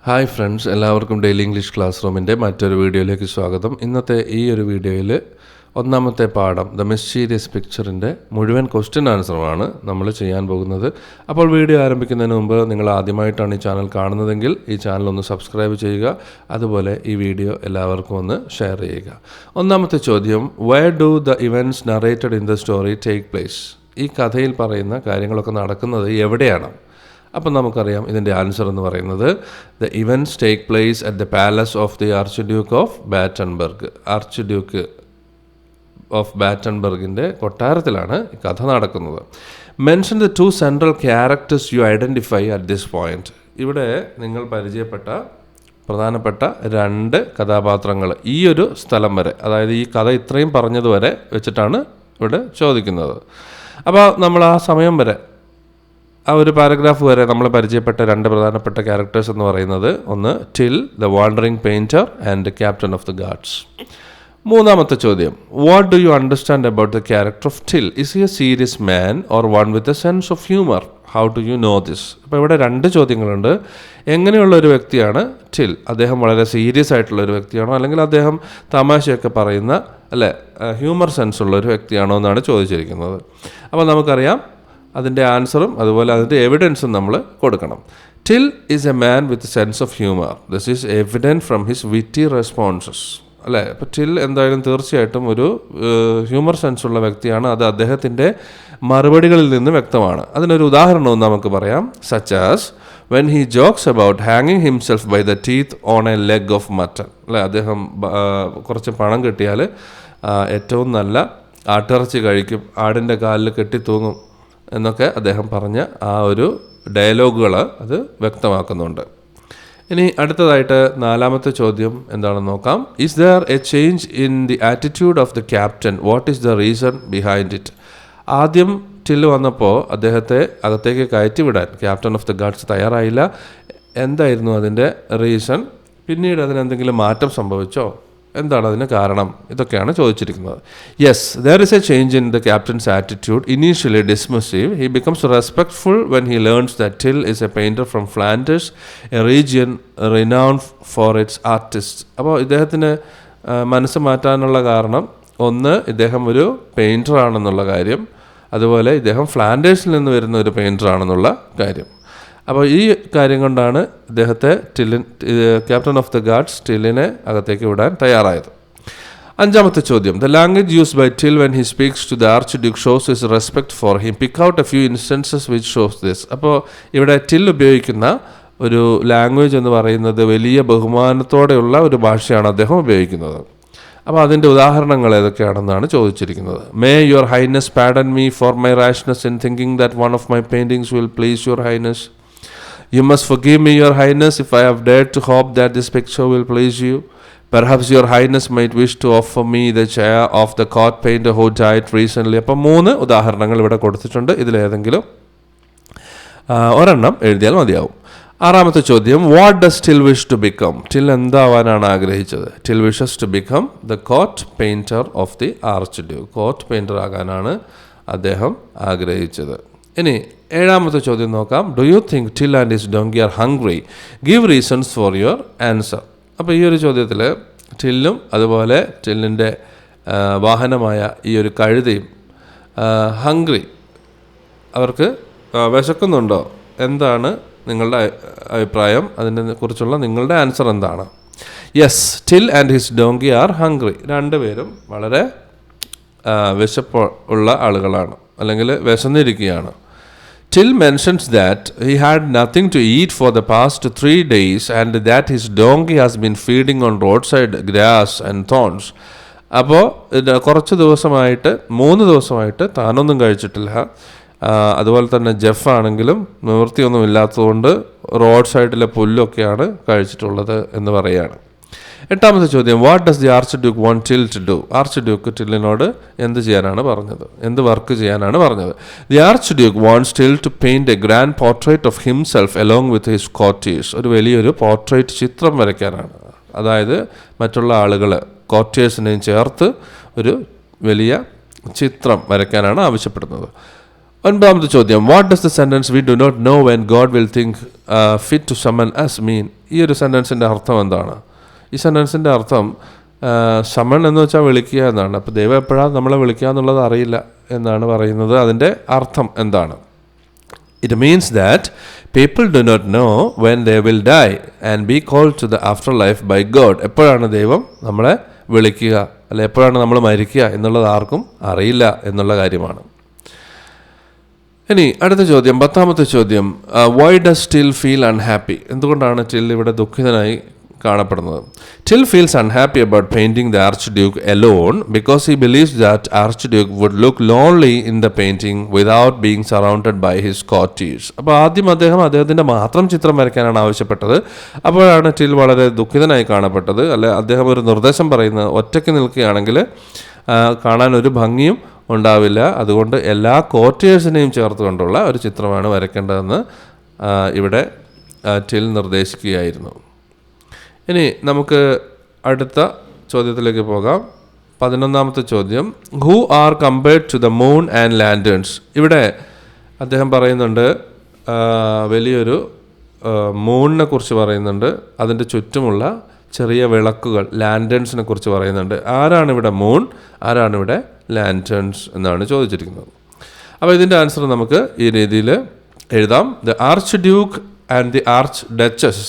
Hi friends, എല്ലാവർക്കും daily English class റൂമിൻ്റെ മറ്റൊരു വീഡിയോയിലേക്ക് സ്വാഗതം. ഇന്നത്തെ ഈ ഒരു വീഡിയോയിൽ ഒന്നാമത്തെ പാഠം ദ മിസ്റ്റീരിയസ് പിക്ചറിൻ്റെ മുഴുവൻ ക്വസ്റ്റ്യൻ ആൻസറുമാണ് നമ്മൾ ചെയ്യാൻ പോകുന്നത്. അപ്പോൾ വീഡിയോ ആരംഭിക്കുന്നതിന് മുമ്പ് നിങ്ങൾ ആദ്യമായിട്ടാണ് ഈ ചാനൽ കാണുന്നതെങ്കിൽ ഈ ചാനൽ ഒന്ന് സബ്സ്ക്രൈബ് ചെയ്യുക. അതുപോലെ ഈ വീഡിയോ എല്ലാവർക്കും ഒന്ന് ഷെയർ ചെയ്യുക. ഒന്നാമത്തെ ചോദ്യം, where do the events narrated in the story take place? ഈ കഥയിൽ പറയുന്ന കാര്യങ്ങളൊക്കെ നടക്കുന്നത് എവിടെയാണ്? അപ്പം നമുക്കറിയാം ഇതിൻ്റെ ആൻസർ എന്ന് പറയുന്നത് the events take place at the palace of the archduke of Battenberg. Archduke of ബാറ്റൻബർഗിൻ്റെ കൊട്ടാരത്തിലാണ് ഈ കഥ നടക്കുന്നത്. Mention the two central characters you identify at this point. ഇവിടെ നിങ്ങൾ പരിചയപ്പെട്ട പ്രധാനപ്പെട്ട രണ്ട് കഥാപാത്രങ്ങൾ ഈ ഒരു സ്ഥലം വരെ, അതായത് ഈ കഥ ഇത്രയും പറഞ്ഞതുവരെ വെച്ചിട്ടാണ് ഇവിടെ ചോദിക്കുന്നത്. അപ്പോൾ നമ്മൾ ആ സമയം വരെ, ആ ഒരു പാരഗ്രാഫ് വരെ നമ്മൾ പരിചയപ്പെട്ട രണ്ട് പ്രധാനപ്പെട്ട ക്യാരക്ടേഴ്സ് എന്ന് പറയുന്നത് ഒന്ന് till the wandering painter and captain of the guards. മൂന്നാമത്തെ ചോദ്യം, what do you understand about the character of till? Is he A serious man or one with a sense of humour? How do you know this? അപ്പോൾ ഇവിടെ രണ്ട് ചോദ്യങ്ങളുണ്ട്. എങ്ങനെയുള്ള ഒരു വ്യക്തിയാണ് till? അദ്ദേഹം വളരെ സീരിയസ് ആയിട്ടുള്ള ഒരു വ്യക്തിയാണോ, അല്ലെങ്കിൽ അദ്ദേഹം തമാശയൊക്കെ പറയുന്ന ഹ്യൂമർ സെൻസ് ഉള്ള ഒരു വ്യക്തിയാണോ എന്നാണ് ചോദിച്ചിരിക്കുന്നത്. അപ്പോൾ നമുക്കറിയാം അതിൻ്റെ ആൻസറും അതുപോലെ അതിൻ്റെ എവിഡൻസും നമ്മൾ കൊടുക്കണം. Till is a man with sense of humour. This is evident from his witty responses. അല്ലേ? അപ്പോൾ ടിൽ എന്തായാലും തീർച്ചയായിട്ടും ഒരു ഹ്യൂമർ സെൻസ് ഉള്ള വ്യക്തിയാണ്. അത് അദ്ദേഹത്തിൻ്റെ മറുപടികളിൽ നിന്ന് വ്യക്തമാണ്. അതിനൊരു ഉദാഹരണവും നമുക്ക് പറയാം. Such as when he jokes about ഹാങ്ങിങ് himself by the teeth on a leg of mutton. അല്ലേ? അദ്ദേഹം കുറച്ച് പണം കിട്ടിയാൽ ഏറ്റവും നല്ല ആട്ടിറച്ചി കഴിക്കും, ആടിൻ്റെ കാലിൽ കെട്ടിത്തൂങ്ങും എന്നൊക്കെ അദ്ദേഹം പറഞ്ഞ ആ ഒരു ഡയലോഗുകൾ അത് വ്യക്തമാക്കുന്നുണ്ട്. ഇനി അടുത്തതായിട്ട് നാലാമത്തെ ചോദ്യം എന്താണെന്ന് നോക്കാം. Is there A change in the attitude of the captain? What is the reason behind it? ആദ്യം ടിൽ വന്നപ്പോൾ അദ്ദേഹത്തെ അകത്തേക്ക് കയറ്റിവിടാൻ ക്യാപ്റ്റൻ ഓഫ് ദ ഗാർഡ്സ് തയ്യാറായില്ല. എന്തായിരുന്നു അതിൻ്റെ റീസൺ? പിന്നീട് അതിനെന്തെങ്കിലും മാറ്റം സംഭവിച്ചോ? എന്താണ് അതിന് കാരണം? ഇതൊക്കെയാണ് ചോദിച്ചിരിക്കുന്നത്. Yes, there is a change in the captain's attitude. Initially dismissive, he becomes respectful when he learns that Till is a painter from Flanders, a region renowned for its artist. അപ്പോൾ ഇദ്ദേഹത്തിന് മനസ്സ് മാറ്റാനുള്ള കാരണം, ഒന്ന് ഇദ്ദേഹം ഒരു പെയിൻറ്റർ ആണെന്നുള്ള കാര്യം, അതുപോലെ ഇദ്ദേഹം ഫ്ലാൻഡേഴ്സിൽ നിന്ന് വരുന്ന ഒരു പെയിൻറ്റർ ആണെന്നുള്ള കാര്യം. അപ്പോൾ ഈ കാര്യം കൊണ്ടാണ് ഇദ്ദേഹത്തെ ക്യാപ്റ്റൻ ഓഫ് ദ ഗാർഡ്സ് ടില്ലിനെ അകത്തേക്ക് വിടാൻ തയ്യാറായത്. അഞ്ചാമത്തെ ചോദ്യം, the language used by Till when he speaks to the archduke shows his respect for him. Pick out a few instances which shows this. അപ്പോൾ ഇവിടെ ടിൽ ഉപയോഗിക്കുന്ന ഒരു ലാംഗ്വേജ് എന്ന് പറയുന്നത് വലിയ ബഹുമാനത്തോടെയുള്ള ഒരു ഭാഷയാണ് അദ്ദേഹം ഉപയോഗിക്കുന്നത്. അപ്പോൾ അതിൻ്റെ ഉദാഹരണങ്ങൾ ഏതൊക്കെയാണെന്നാണ് ചോദിച്ചിരിക്കുന്നത്. May your highness pardon me for my rashness in thinking that one of my paintings will please your highness. You must forgive me, your highness, if I have dared to hope that this picture will please you. Perhaps your highness might wish to offer me the chair of the court painter who died recently. അപ്പോൾ 3 ഉദാഹരണങ്ങൾ ഇവിടെ കൊടുത്തിട്ടുണ്ട്. ഇതിലേതെങ്കിലും ഒരെണ്ണം എഴുതിയാൽ മതിയാവും. ആറാമത്തെ ചോദ്യം, what does Till wish to become? Till എന്താവാനാണ് ആഗ്രഹിച്ചത്? Till wishes to become the court painter of the archduke. Court painter ആകാനാണ് അദ്ദേഹം ആഗ്രഹിച്ചത്. ഇനി ഏഴാമത്തെ ചോദ്യം നോക്കാം. Do you think Till and his donkey are hungry? Give reasons for your answer. അപ്പോൾ ഈ ഒരു ചോദ്യത്തിൽ ടില്ലും അതുപോലെ ടില്ലിൻ്റെ വാഹനമായ ഈ ഒരു കഴുതയും ഹംഗ്രി, അവർക്ക് വിശക്കുന്നുണ്ടോ? എന്താണ് നിങ്ങളുടെ അഭിപ്രായം? അതിനെ കുറിച്ചുള്ള നിങ്ങളുടെ ആൻസർ എന്താണ്? Yes, till and his donkey are hungry. രണ്ടുപേരും വളരെ വിശപ്പ് ഉള്ള ആളുകളാണ്, അല്ലെങ്കിൽ വിശന്നിരിക്കുകയാണ്. Till mentions that he had nothing to eat for the past 3 days and that his donkey has been feeding on roadside grass and thorns. അപ്പോൾ കുറച്ച് ദിവസമായിട്ട് 3 ദിവസമായിട്ട് താനൊന്നും കഴിച്ചിട്ടില്ല. അതുപോലെ തന്നെ ജെഫ് ആണെങ്കിലും നിവൃത്തിയൊന്നും ഇല്ലാത്തതുകൊണ്ട് റോഡ് സൈഡിലെ പുല്ലൊക്കെയാണ് കഴിച്ചിട്ടുള്ളത് എന്ന് പറയുകയാണ്. എട്ടാമത്തെ ചോദ്യം, what does the archduke want Till to do? Archduke ടില്ലിനോട് എന്ത് ചെയ്യാനാണ് പറഞ്ഞത്? എന്ത് വർക്ക് ചെയ്യാനാണ് പറഞ്ഞത്? The archduke wants Till to paint a grand portrait of himself along with his courtiers. ഒരു വലിയൊരു പോർട്രേറ്റ് ചിത്രം വരയ്ക്കാനാണ്. അതായത് മറ്റുള്ള ആളുകൾ കോർട്ടിയേഴ്സിനെയും ചേർത്ത് ഒരു വലിയ ചിത്രം വരയ്ക്കാനാണ് ആവശ്യപ്പെടുന്നത്. ഒൻപതാമത്തെ ചോദ്യം, what does the sentence we do not know when God will think fit to summon us mean? ഈ ഒരു സെൻറ്റൻസിൻ്റെ അർത്ഥം എന്താണ്? ഈ സെൻറ്റൻസിൻ്റെ അർത്ഥം സമൺ എന്ന് വെച്ചാൽ വിളിക്കുക എന്നാണ്. അപ്പോൾ ദൈവം എപ്പോഴാണ് നമ്മളെ വിളിക്കുക എന്നുള്ളത് അറിയില്ല എന്നാണ് പറയുന്നത്. അതിൻ്റെ അർത്ഥം എന്താണ്? It means that people do not know when they will die and be called to the after life by God. എപ്പോഴാണ് ദൈവം നമ്മളെ വിളിക്കുക, അല്ലെ എപ്പോഴാണ് നമ്മൾ മരിക്കുക എന്നുള്ളത് ആർക്കും അറിയില്ല എന്നുള്ള കാര്യമാണ്. ഇനി അടുത്ത ചോദ്യം, 10ാമത്തെ ചോദ്യം, why does Till feel unhappy? എന്തുകൊണ്ടാണ് ടിൽ ഇവിടെ ദുഃഖിതനായി കാണപ്പെടുന്നത്? Till feels unhappy about painting the archduke alone because he believes that archduke would look lonely in the painting without being surrounded by his courtiers. അപ്പോൾ ആദ്യം അദ്ദേഹത്തിൻ്റെ മാത്രം ചിത്രം വരയ്ക്കാനാണ് ആവശ്യപ്പെട്ടത്. അപ്പോഴാണ് ടിൽ വളരെ ദുഃഖിതനായി കാണപ്പെട്ടത്. അല്ലെ, അദ്ദേഹം ഒരു നിർദ്ദേശം പറയുന്നത്, ഒറ്റയ്ക്ക് നിൽക്കുകയാണെങ്കിൽ കാണാൻ ഒരു ഭംഗിയും ഉണ്ടാവില്ല, അതുകൊണ്ട് എല്ലാ കോർട്ടിയേഴ്സിനെയും ചേർത്തുകൊണ്ടുള്ള ഒരു ചിത്രമാണ് വരയ്ക്കേണ്ടതെന്ന് ഇവിടെ ടിൽ നിർദ്ദേശിക്കുകയായിരുന്നു. ഇനി നമുക്ക് അടുത്ത ചോദ്യത്തിലേക്ക് പോകാം. 11ാമത്തെ ചോദ്യം, who are compared to the moon and lanterns? ഇവിടെ അദ്ദേഹം പറയുന്നുണ്ട്, വലിയൊരു മൂണിനെ കുറിച്ച് പറയുന്നുണ്ട്, അതിൻ്റെ ചുറ്റുമുള്ള ചെറിയ വിളക്കുകൾ ലാൻഡേൺസിനെ കുറിച്ച് പറയുന്നുണ്ട്. ആരാണ് ഇവിടെ മൂൺ, ആരാണ് ഇവിടെ ലാൻഡേൺസ് എന്നാണ് ചോദിച്ചിരിക്കുന്നത്. അപ്പോൾ ഇതിൻ്റെ ആൻസർ നമുക്ക് ഈ രീതിയിൽ എഴുതാം. The archduke and the archduchess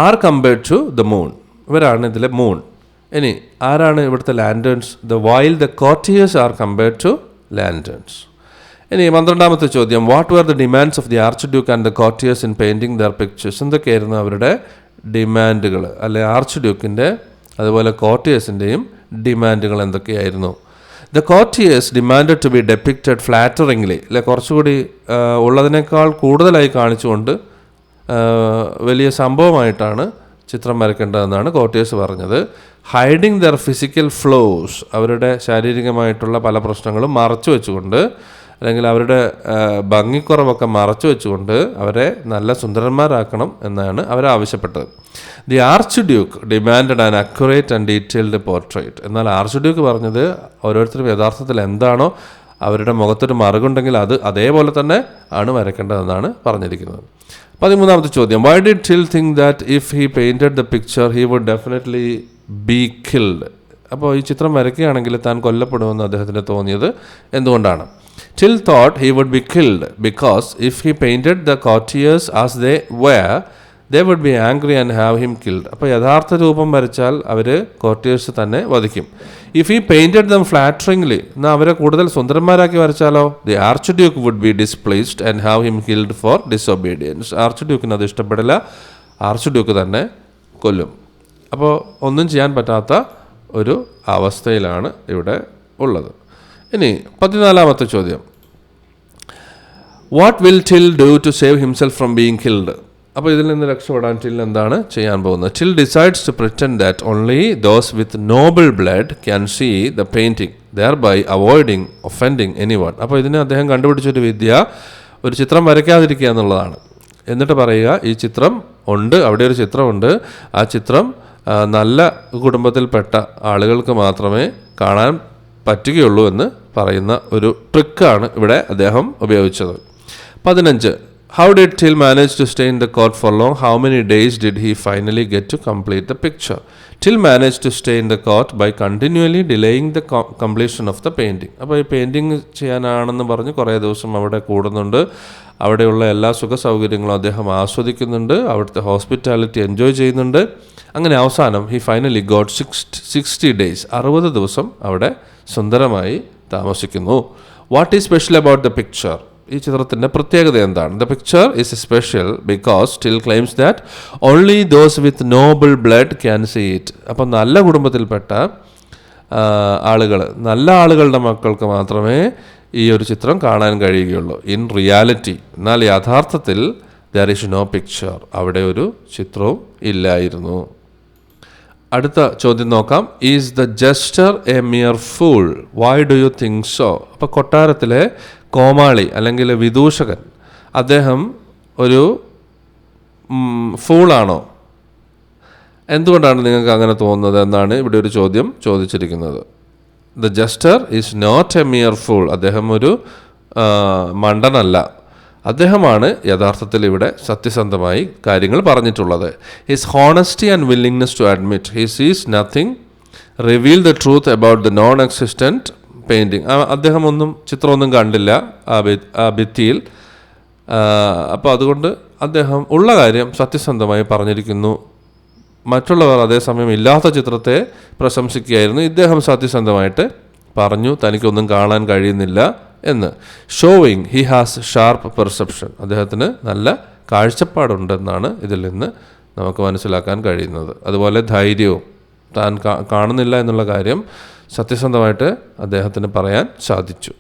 are compared to the moon. ഇവരാണ് ഇതിലെ മൂൺ. ഇനി ആരാണ് ഇവിടുത്തെ lanterns? While the courtiers are compared to lanterns. ഇനി 12ാമത്തെ ചോദ്യം, what were the demands of the archduke and the courtiers in painting their pictures? എന്തൊക്കെയായിരുന്നു അവരുടെ ഡിമാൻഡുകൾ, അല്ലെ ആർച്ച് ഡ്യൂക്കിൻ്റെ അതുപോലെ കോർട്ടിയേഴ്സിൻ്റെയും ഡിമാൻഡുകൾ എന്തൊക്കെയായിരുന്നു? The courtiers demanded to be depicted flatteringly, അല്ലെ കുറച്ചുകൂടി ഉള്ളതിനേക്കാൾ കൂടുതലായി കാണിച്ചുകൊണ്ട് വലിയ സംഭവമായിട്ടാണ് ചിത്രം വരയ്ക്കേണ്ടതെന്നാണ് കോർട്ടിയേഴ്സ് പറഞ്ഞത്. ഹൈഡിങ് ദർ ഫിസിക്കൽ ഫ്ലോസ്, അവരുടെ ശാരീരികമായിട്ടുള്ള പല പ്രശ്നങ്ങളും മറച്ചു വെച്ചുകൊണ്ട്, അല്ലെങ്കിൽ അവരുടെ ഭംഗിക്കുറവൊക്കെ മറച്ചു വെച്ചുകൊണ്ട് അവരെ നല്ല സുന്ദരന്മാരാക്കണം എന്നാണ് അവർ ആവശ്യപ്പെട്ടത്. The arch Duke demanded an accurate and detailed portrait. എന്നാൽ ആർച്ച് ഡ്യൂക്ക് പറഞ്ഞത് ഓരോരുത്തരും യഥാർത്ഥത്തിൽ എന്താണോ അവരുടെ മുഖത്തൊരു മറുകുണ്ടെങ്കിൽ അത് അതേപോലെ തന്നെ ആണ് വരയ്ക്കേണ്ടതെന്നാണ് പറഞ്ഞിരിക്കുന്നത്. 13ാമത്തെ ചോദ്യം, why did Till think that if he painted the picture he would definitely be killed? അപ്പോൾ ഈ ചിത്രം വരയ്ക്കുകയാണെങ്കിൽ താൻ കൊല്ലപ്പെടുമെന്ന് അദ്ദേഹത്തിന് തോന്നിയത് എന്തുകൊണ്ടാണ്? Till thought he would be killed because if he painted the courtiers as they were, they would be angry and have him killed. അപ്പോൾ യഥാർത്ഥ രൂപം വരച്ചാൽ അവർ കോർട്ടിയേഴ്സ് തന്നെ വധിക്കും. If he painted them flatteringly, എന്നാൽ അവരെ കൂടുതൽ സുന്ദരന്മാരാക്കി വരച്ചാലോ, the archduke would be displeased and have him killed for disobedience. ആർച്ച്ഡ്യൂക്കിന് അത് ഇഷ്ടപ്പെടില്ല, ആർച്ച്ഡ്യൂക്ക് തന്നെ കൊല്ലും. അപ്പോൾ ഒന്നും ചെയ്യാൻ പറ്റാത്ത ഒരു അവസ്ഥയിലാണ് ഇവിടെ ഉള്ളത്. ഇനി 14ാമത്തെ ചോദ്യം, what will Till do to save himself from being killed? അപ്പോൾ ഇതിൽ നിന്ന് രക്ഷപ്പെടാൻ ടിൽ എന്താണ് ചെയ്യാൻ പോകുന്നത്? Till decides to pretend that only those with noble blood can see the painting thereby avoiding offending any one. അപ്പോൾ ഇതിന് അദ്ദേഹം കണ്ടുപിടിച്ചൊരു വിദ്യ ഒരു ചിത്രം വരയ്ക്കാതിരിക്കുക എന്നുള്ളതാണ്. എന്നിട്ട് പറയുക, ഈ ചിത്രം ഉണ്ട്, അവിടെ ഒരു ചിത്രമുണ്ട്, ആ ചിത്രം നല്ല കുടുംബത്തിൽപ്പെട്ട ആളുകൾക്ക് മാത്രമേ കാണാൻ പറ്റുകയുള്ളൂ എന്ന് പറയുന്ന ഒരു ട്രിക്കാണ് ഇവിടെ അദ്ദേഹം ഉപയോഗിച്ചത്. 15, how did Till manage to stay in the court for long? How many days did he finally get to complete the picture? Till manage to stay in the court by continuously delaying the completion of the painting. അപ്പോൾ ഈ painting ചെയ്യാനാണെന്ന് പറഞ്ഞ് കുറേ ദിവസം അവിടെ കൂടുന്നുണ്ട്. അവിടെയുള്ള എല്ലാ സുഖ സൗകര്യങ്ങളും അദ്ദേഹം ആസ്വദിക്കുന്നുണ്ട്, അവിടുത്തെ ഹോസ്പിറ്റാലിറ്റി എൻജോയ് ചെയ്യുന്നുണ്ട്. അങ്ങനെ അവസാനം ഹി ഫൈനലി ഗോട്ട് 60 days, 60 ദിവസം അവിടെ സുന്ദരമായി താമസിക്കുന്നു. What is special about the picture? ഈ ചിത്രത്തിൻ്റെ പ്രത്യേകത എന്താണ്? The picture is special because Till claims that only those with noble blood can see it. അപ്പം നല്ല കുടുംബത്തിൽപ്പെട്ട ആളുകൾ, നല്ല ആളുകളുടെ മക്കൾക്ക് മാത്രമേ ഈ ഒരു ചിത്രം കാണാൻ കഴിയുകയുള്ളൂ. ഇൻ റിയാലിറ്റി, എന്നാൽ യഥാർത്ഥത്തിൽ ദർ ഈസ് നോ പിക്ചർ, അവിടെ ഒരു ചിത്രവും ഇല്ലായിരുന്നു. അടുത്ത ചോദ്യം നോക്കാം. Is the jester A mere fool? Why do you think so? അപ്പോൾ കൊട്ടാരത്തിലെ കോമാളി അല്ലെങ്കിൽ വിദൂഷകൻ, അദ്ദേഹം ഒരു ഫൂളാണോ? എന്തുകൊണ്ടാണ് നിങ്ങൾക്ക് അങ്ങനെ തോന്നുന്നത് എന്നാണ് ഇവിടെ ഒരു ചോദ്യം ചോദിച്ചിരിക്കുന്നത്. The jester is not a mere fool. അദ്ദേഹം ഒരു മണ്ടനല്ല, അദ്ദേഹമാണ് യഥാർത്ഥത്തിൽ ഇവിടെ സത്യസന്ധമായി കാര്യങ്ങൾ പറഞ്ഞിട്ടുള്ളത്. His honesty and willingness to admit he sees nothing reveal the truth about the non existent painting. അദ്ദേഹം ചിത്രമൊന്നും കണ്ടില്ല ആ ഭിത്തിയിൽ. അപ്പോൾ അതുകൊണ്ട് അദ്ദേഹം ഉള്ള കാര്യം സത്യസന്ധമായി പറഞ്ഞിരിക്കുന്നു. മറ്റുള്ളവർ അതേസമയം ഇല്ലാത്ത ചിത്രത്തെ പ്രശംസിക്കുകയായിരുന്നു. ഇദ്ദേഹം സത്യസന്ധമായിട്ട് പറഞ്ഞു തനിക്കൊന്നും കാണാൻ കഴിയുന്നില്ല എന്ന്. Showing he has sharp perception, അദ്ദേഹത്തിന് നല്ല കാഴ്ചപ്പാടുണ്ടെന്നാണ് ഇതിൽ നിന്ന് നമുക്ക് മനസ്സിലാക്കാൻ കഴിയുന്നത്. അതുപോലെ ധൈര്യവും, താൻ കാണുന്നില്ല എന്നുള്ള കാര്യം സത്യസന്ധമായിട്ട് അദ്ദേഹത്തിന് പറയാൻ സാധിച്ചു.